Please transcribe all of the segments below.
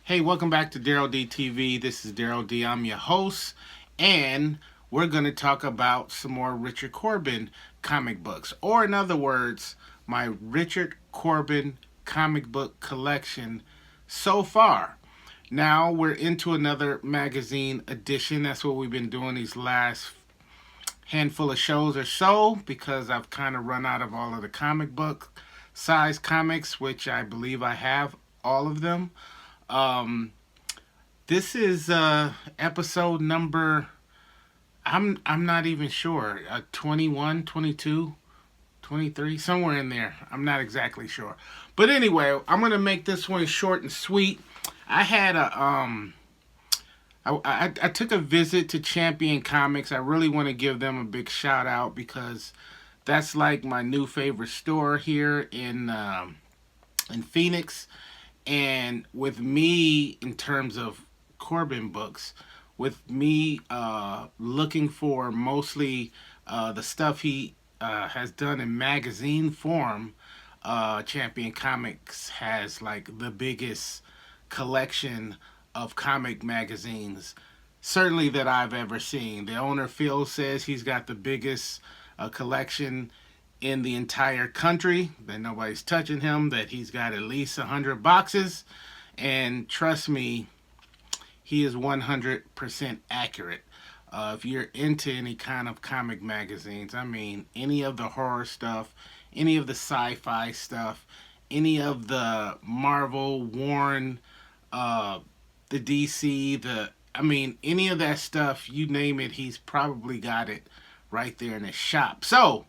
Hey, welcome back to Daryl D TV. This is Daryl D. I'm your host, and we're going to talk about some more Richard Corben comic books, or in other words, my Richard Corben comic book collection so far. Now we're into another magazine edition. That's what we've been doing these last handful of shows or so because I've kind of run out of all of the comic book size comics, which I believe I have all of them. Um, this is episode number I'm not even sure. 21, 22, 23, somewhere in there. I'm not exactly sure. But anyway, I'm going to make this one short and sweet. I had a I took a visit to Champion Comics. I really want to give them a big shout out because that's like my new favorite store here in Phoenix. And with me, in terms of Corbin books, with me looking for mostly the stuff he has done in magazine form, Champion Comics has like the biggest collection of comic magazines, certainly that I've ever seen. The owner Phil says he's got the biggest collection in the entire country, that nobody's touching him, that he's got at least 100 boxes. And trust me, he is 100% accurate. If you're into any kind of comic magazines, I mean, any of the horror stuff, any of the sci fi stuff, any of the Marvel, Warren, uh, the DC, I mean, any of that stuff, you name it, he's probably got it right there in his shop. So,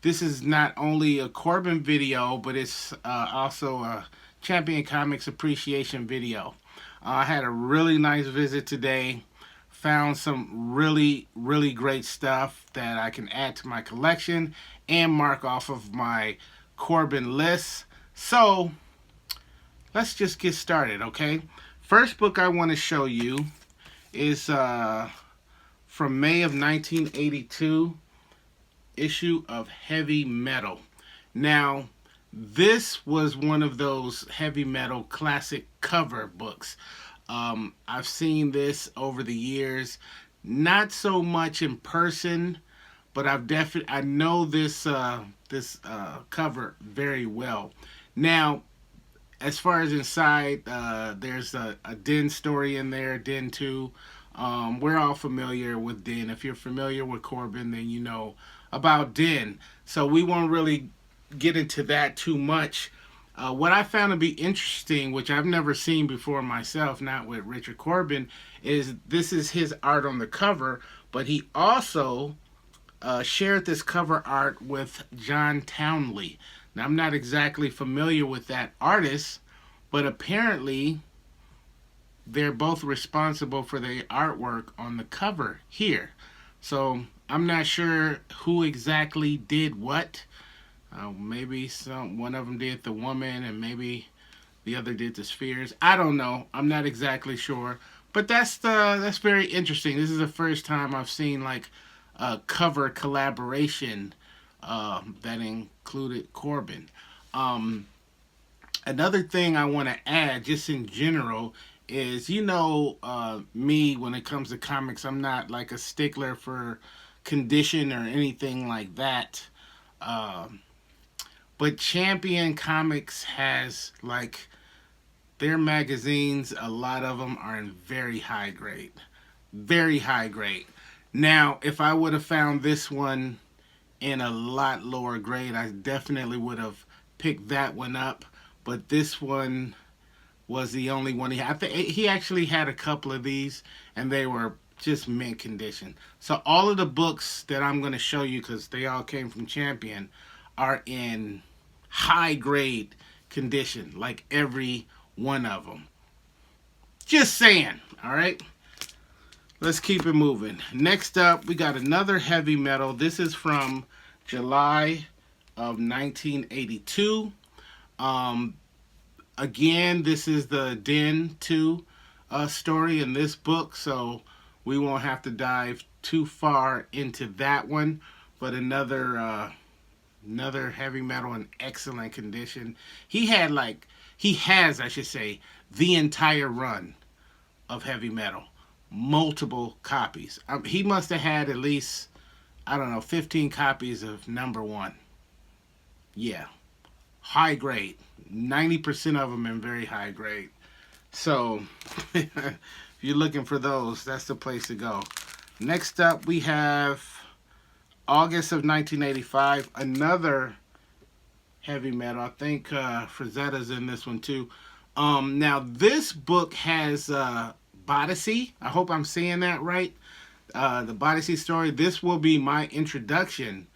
this is not only a Corbin video, but it's also a Champion Comics appreciation video. I had a really nice visit today. Found some really great stuff that I can add to my collection and mark off of my Corbin list. So let's just get started, okay? First book I want to show you is from May of 1982, issue of Heavy Metal. Now, this was one of those heavy metal classic cover books. I've seen this over the years, not so much in person, but I know this cover very well. Now, as far as inside, there's a Den story in there, Den 2. We're all familiar with Den. If you're familiar with Corbin, then you know about Den. So we won't really get into that too much. What I found to be interesting, which I've never seen before myself, not with Richard Corbin, is this is his art on the cover, but he also shared this cover art with John Townley. Now, I'm not exactly familiar with that artist, but apparently they're both responsible for the artwork on the cover here. So I'm not sure who exactly did what. Maybe one of them did the woman, and maybe the other did the spheres. I don't know. I'm not exactly sure, but that's very interesting. This is the first time I've seen like a cover collaboration that included Corbin. Um, Another thing I want to add, just in general, is me when it comes to comics, I'm not like a stickler for condition or anything like that. Um, but Champion Comics has like their magazines. A lot of them are in very high grade, very high grade. Now, if I would have found this one in a lot lower grade, I definitely would have picked that one up. But this one was the only one he had. He actually had a couple of these, and they were just mint condition. So all of the books that I'm going to show you, because they all came from Champion, are in high grade condition, like every one of them. Just saying, all right? Let's keep it moving. Next up, we got another heavy metal. This is from July of 1982. Um, Again, this is the Den 2 story in this book, so we won't have to dive too far into that one. But another heavy metal in excellent condition. He had like he has, I should say, the entire run of Heavy Metal, multiple copies. He must have had at least, I don't know, 15 copies of number one. Yeah, high grade. 90% of them in very high grade. So, if you're looking for those, that's the place to go. Next up, we have August of 1985, another Heavy Metal. I think Frazetta's in this one too. Now, this book has Bodyssey. I hope I'm saying that right. The Bodyssey story. This will be my introduction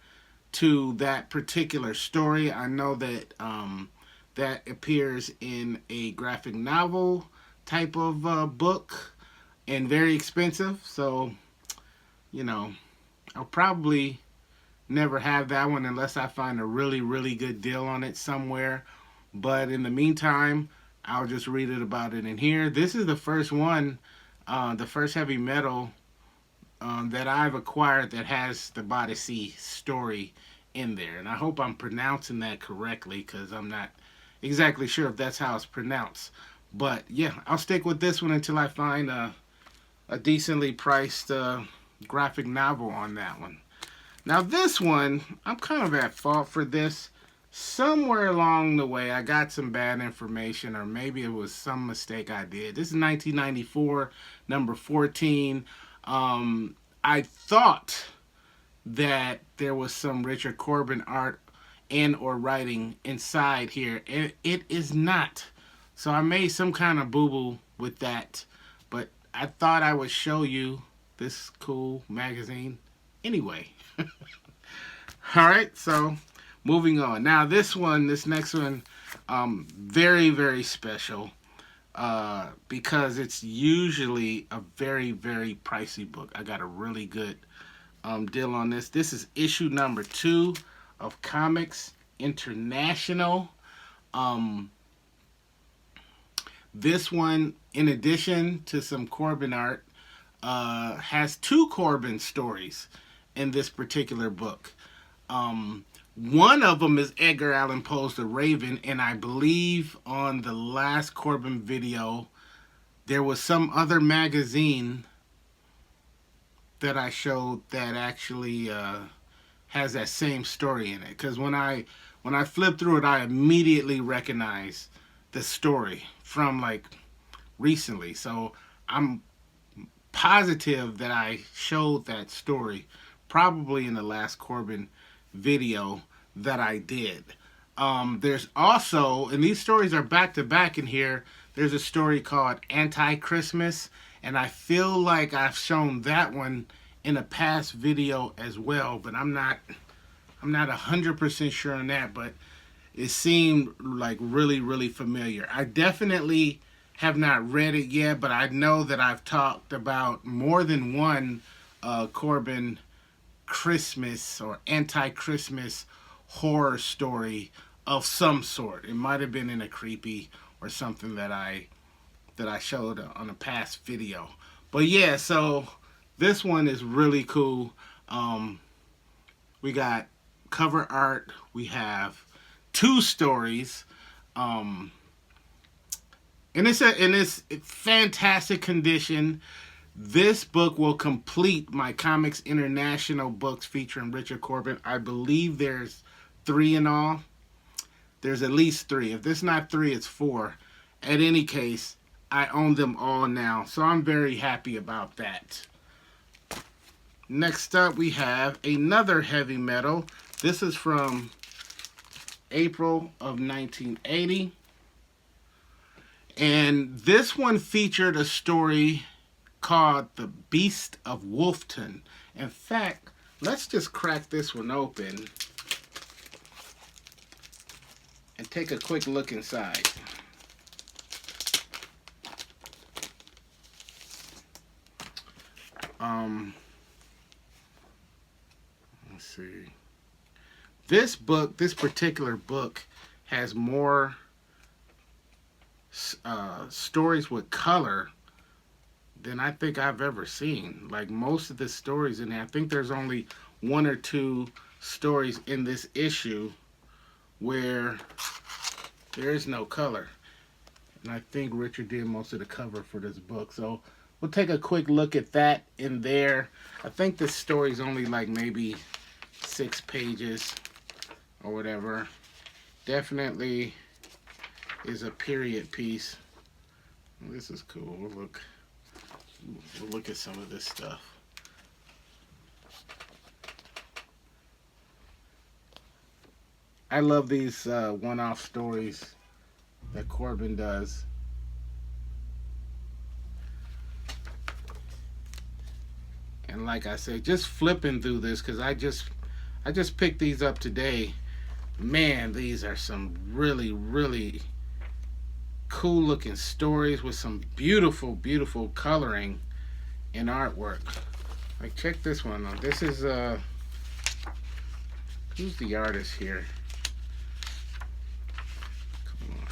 to that particular story. I know that that appears in a graphic novel type of book and very expensive. So, you know, I'll probably never have that one unless I find a really, really good deal on it somewhere. But in the meantime, I'll just read it about it in here. This is the first one, the first Heavy Metal that I've acquired that has the Bodyssey story in there. And I hope I'm pronouncing that correctly because I'm not exactly sure if that's how it's pronounced. But yeah, I'll stick with this one until I find a decently priced graphic novel on that one. Now this one, I'm kind of at fault for this. Somewhere along the way, I got some bad information, or maybe it was some mistake I did. This is 1994, number 14. I thought that there was some Richard Corben art and or writing inside here. It is not. So I made some kind of boo-boo with that. But I thought I would show you this cool magazine anyway. Alright, so moving on. Now this next one, very, very special. Because it's usually a very, very pricey book. I got a really good deal on this. This is issue number 2 of Comics International. This one, in addition to some Corben art, has 2 Corben stories in this particular book. One of them is Edgar Allan Poe's The Raven, and I believe on the last Corben video, there was some other magazine that I showed that actually has that same story in it. Because when I flipped through it, I immediately recognized the story from like recently. So I'm positive that I showed that story probably in the last Corben video that I did. There's also, and these stories are back to back in here, there's a story called Anti-Christmas, and I feel like I've shown that one in a past video as well, but I'm not 100% sure on that, but it seemed like really, really familiar. I definitely have not read it yet, but I know that I've talked about more than one Corben Christmas or anti-Christmas horror story of some sort. It might have been in a creepy or something that I showed on a past video. But yeah, so this one is really cool. We got cover art. We have 2 stories. And it's in this fantastic condition. This book will complete my Comics International books featuring Richard Corben. I believe there's 3 in all. There's at least 3. If there's not 3, it's 4. At any case, I own them all now, so I'm very happy about that. Next up, we have another Heavy Metal. This is from April of 1980. And this one featured a story called The Beast of Wolfton. In fact, let's just crack this one open and take a quick look inside. Let's see. This particular book has more stories with color than I think I've ever seen. Like most of the stories in there, I think there's only 1 or 2 stories in this issue where there is no color. And I think Richard did most of the cover for this book. So we'll take a quick look at that in there. I think this story's only like maybe 6 pages or whatever. Definitely is a period piece. This is cool. We'll look at some of this stuff. I love these one-off stories that Corben does. And like I said, just flipping through this because I just picked these up today. Man, these are some really, really cool looking stories with some beautiful, beautiful coloring and artwork. Like, check this one out. This is who's the artist here? Come on.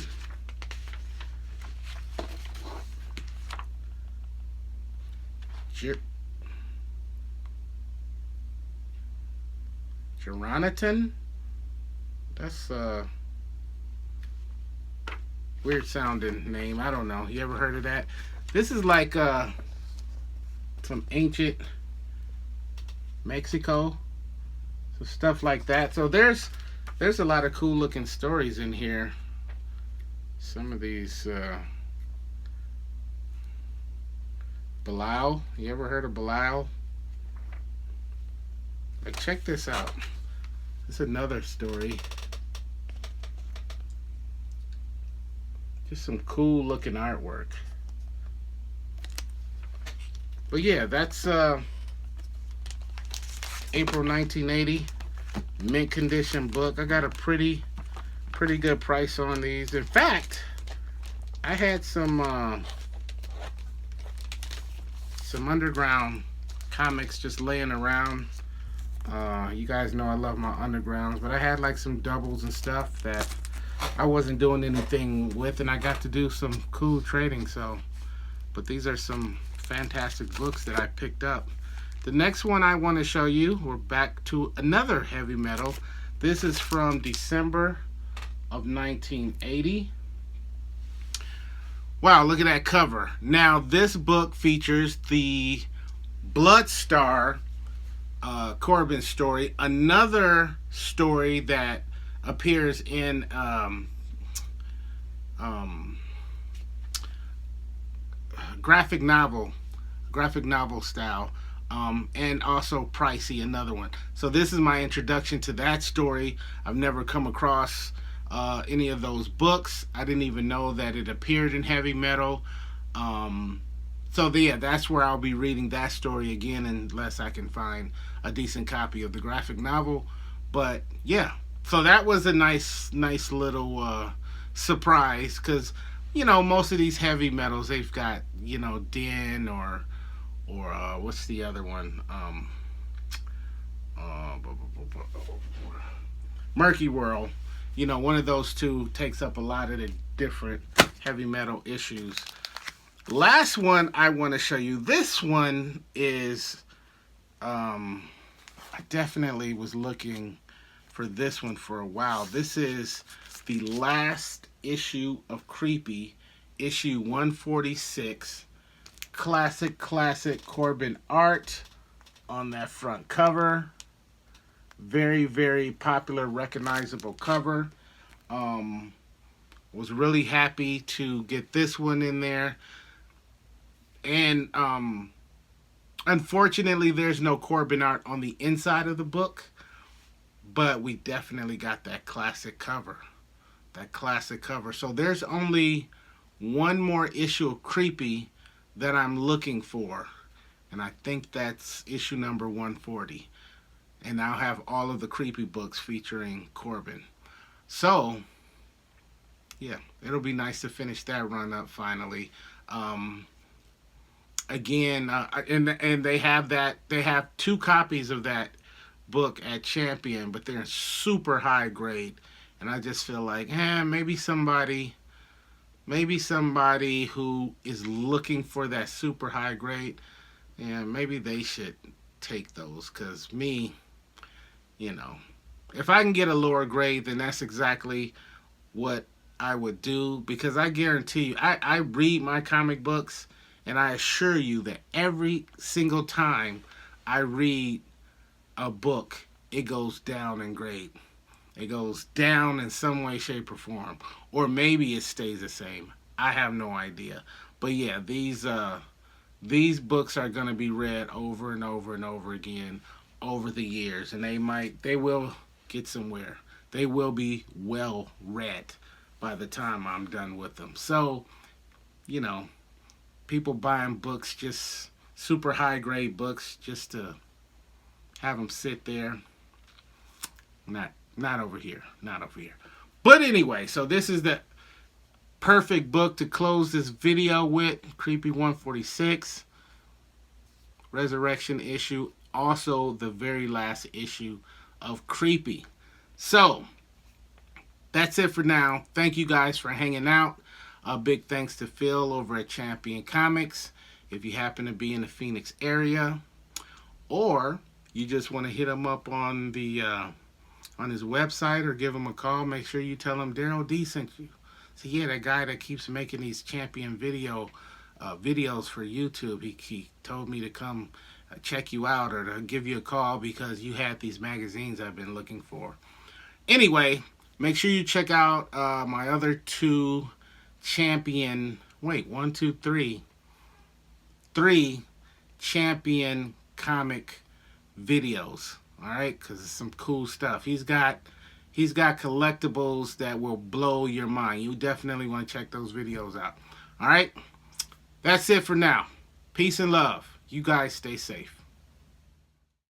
Geronitan? That's weird sounding name. I don't know. You ever heard of that? This is like some ancient Mexico. So stuff like that. So there's a lot of cool looking stories in here. Some of these Bilal. You ever heard of Bilal? Like, check this out. This is another story. Just some cool looking artwork. But yeah, that's April 1980 mint condition book. I got a pretty good price on these. In fact, I had some underground comics just laying around. You guys know I love my undergrounds, but I had like some doubles and stuff that I wasn't doing anything with, and I got to do some cool trading. So, but these are some fantastic books that I picked up. The next one I want to show you, we're back to another heavy metal. This is from December of 1980. Wow, look at that cover. Now, this book features the Bloodstar Corben story, another story that appears in graphic novel style, and also Pricey, another one. So this is my introduction to that story. I've never come across any of those books. I didn't even know that it appeared in heavy metal. So yeah, that's where I'll be reading that story again, unless I can find a decent copy of the graphic novel. But yeah, so that was a nice little surprise, because most of these heavy metals, they've got Din or what's the other one? Murky World. One of those two takes up a lot of the different heavy metal issues. Last one I want to show you. This one is, I definitely was looking for this one for a while. This is the last issue of Creepy, issue 146. Classic Corben art on that front cover. Very, very popular, recognizable cover. Was really happy to get this one in there. And unfortunately, there's no Corben art on the inside of the book, but we definitely got that classic cover. So there's only one more issue of Creepy that I'm looking for, and I think that's issue number 140. And I'll have all of the Creepy books featuring Corben. So yeah, it'll be nice to finish that run up finally. Again, and they have 2 copies of that book at Champion, but they're super high grade, and I just feel like, maybe somebody who is looking for that super high grade, maybe they should take those, because me, if I can get a lower grade, then that's exactly what I would do, because I guarantee you, I read my comic books, and I assure you that every single time I read a book, it goes down in grade. It goes down in some way, shape, or form, or maybe it stays the same. I have no idea. But yeah, these books are going to be read over and over and over again over the years, and they will get somewhere. They will be well read by the time I'm done with them. So, you know, people buying books, just super high grade books, just to have them sit there. Not over here. Not over here. But anyway, so this is the perfect book to close this video with. Creepy 146. Resurrection issue. Also the very last issue of Creepy. So, that's it for now. Thank you guys for hanging out. A big thanks to Phil over at Champion Comics. If you happen to be in the Phoenix area, or you just want to hit him up on the on his website, or give him a call, make sure you tell him Daryl D sent you. So yeah, that guy that keeps making these Champion videos for YouTube, he told me to come check you out, or to give you a call because you had these magazines I've been looking for. Anyway, make sure you check out my other two Champion, three Champion comic videos. All right, because it's some cool stuff. He's got collectibles that will blow your mind. You definitely want to check those videos out. All right, that's it for now. Peace and love. You guys stay safe.